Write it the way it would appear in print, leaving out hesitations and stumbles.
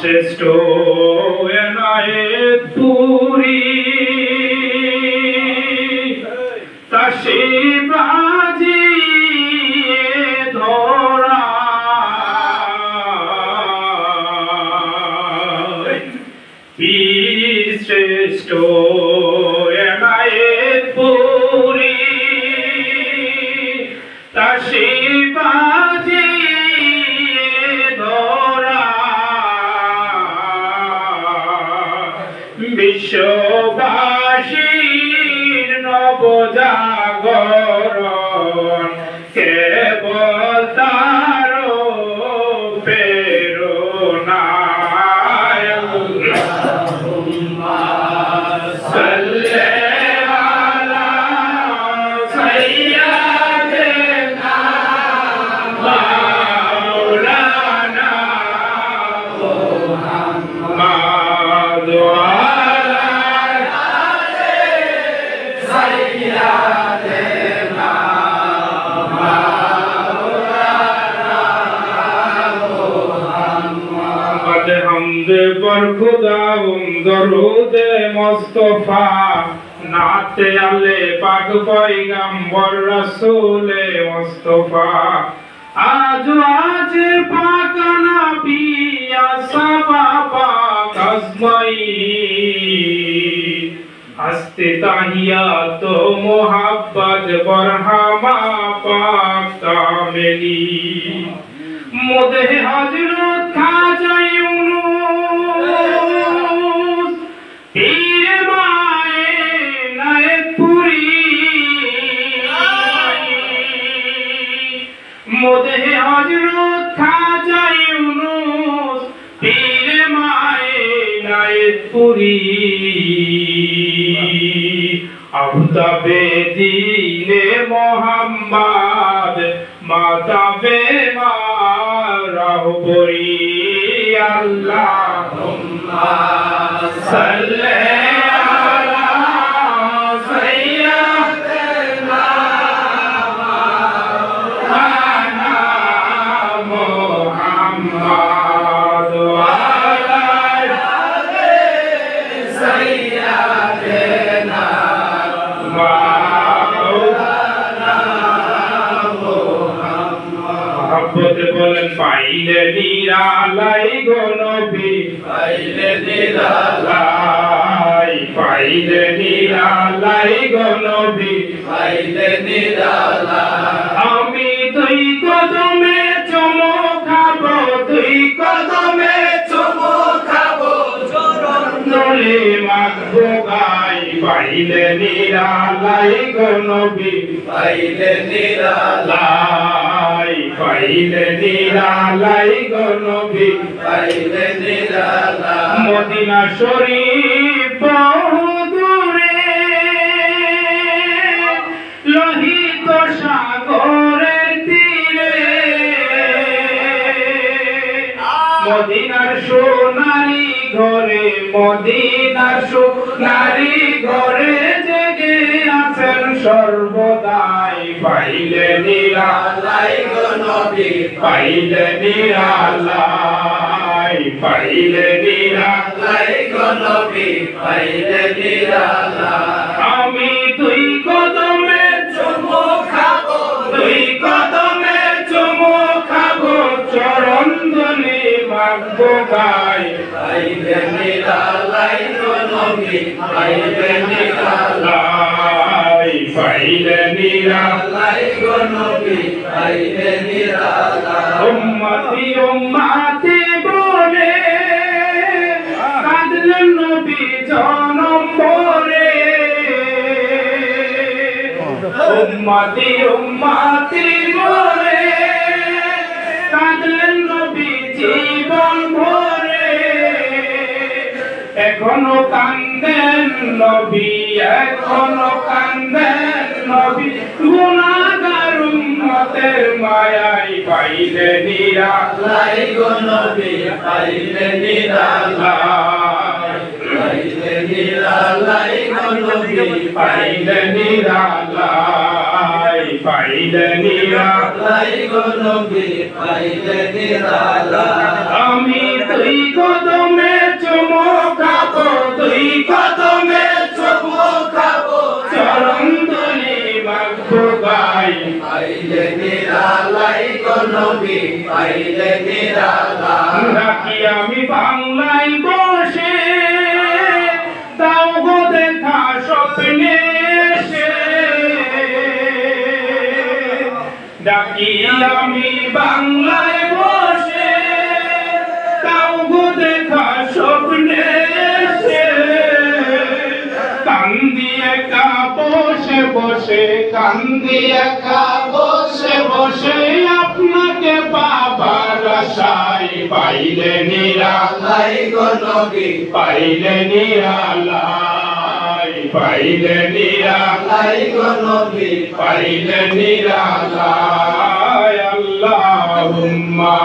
श्रेष्ठ एनायत पूरी तशी बाजी धोरा श्रेष्ठ एनायत पूरी तशी बाजी বিশ্ববাসীর নবজাগরণ কেবল তার প্রেরণায় আল্লাহুম্মা সাল্লি আলা সাইয়্যিদিনা মাওলানা মুহাম্মদ हमद पर खुदा दरूद मुस्तफा नाते अल्ले पाक पैगंबर रसूल मुस्तफा आज आज पाक नबी असबा पाक अजमई हस्ते ताहियात मोहब्बत बरहमा पाक कामिली मोदे हजरत खाजा यूनुस पीर माए नायतपुरी मोदे हजरत खाजा यूनुस पीर माए नायतपुरी अब्दाबे दीने मोहम्मद माताबे राहुबरी अल्लाहुम्मा सल्ले अला सय्यिदिना मौलाना मुहम्मद वाला सय्यिदिना बोलें पाइले निरालाई गो नबी पाइले निरालाई गो नबी पाइले निरालाई आमी तुई कदमे चुमो खाबो तुई कदमे चुमो खाबो चरण नले माखबो गाई पाइले निरालाई गो नबी पाइले निरालाई पाइले निरालाई गो नबी पाइले निरालाई मदीना शरीफ बहु दूरे लोहित सागरेर तीरे मदीनार सोनारी घरे मदीनार सोनारी घरे जगे आছেন সর্বদাই পাইলে নিরালাই গো নবী পাইলে নিরালাই গো নবী পাইলে নিরালাই আমি তুই কদমে চুমো খাবো তুই কদমে চুমো খাবো চরণ ধরে মাগবো গাই পাইলে নিরালাই গো নবী পাইলে নিরালাই গো নবী পাইলে নিরালাই উম্মতি উম্মতি বলে কাঁদলেন নবী জনম ভরে উম্মতি উম্মতি বলে কাঁদলেন নবী জীবন ভরে এখনো কান্দেন নবী এখনো কান্দেন নবী গুনাহগার উম্মতের মায়ায় পাইলে নিরালাই গো নবী পাইলে নিরালাই পাইলে নিরালাই গো নবী পাইলে নিরালাই পাইলে নিরালাই গো নবী পাইলে নিরালাই আমি তুই কদমে চুমো খাবো তুই কদমে চুমো খাবো চরণ ধুলি মাগবো গাই পাইলে নিরালাই গো নবী পাইলে নিরালাই রাখি আমি বাংলায় বসে তাও গো দেখা স্বপ্নে এসে ডাকি আমি বাংলায় বসে তাও গো দেখা স্বপ্নে এসে কান্দি একা বসে বসে কান্দি একা বসে বসে আপনাকে পাবার আশায় পাইলে নিরালাই গো নবী পাইলে নিরালাই পাইলে নিরালাই গো নবী পাইলে নিরালাই আল্লাহুম্মা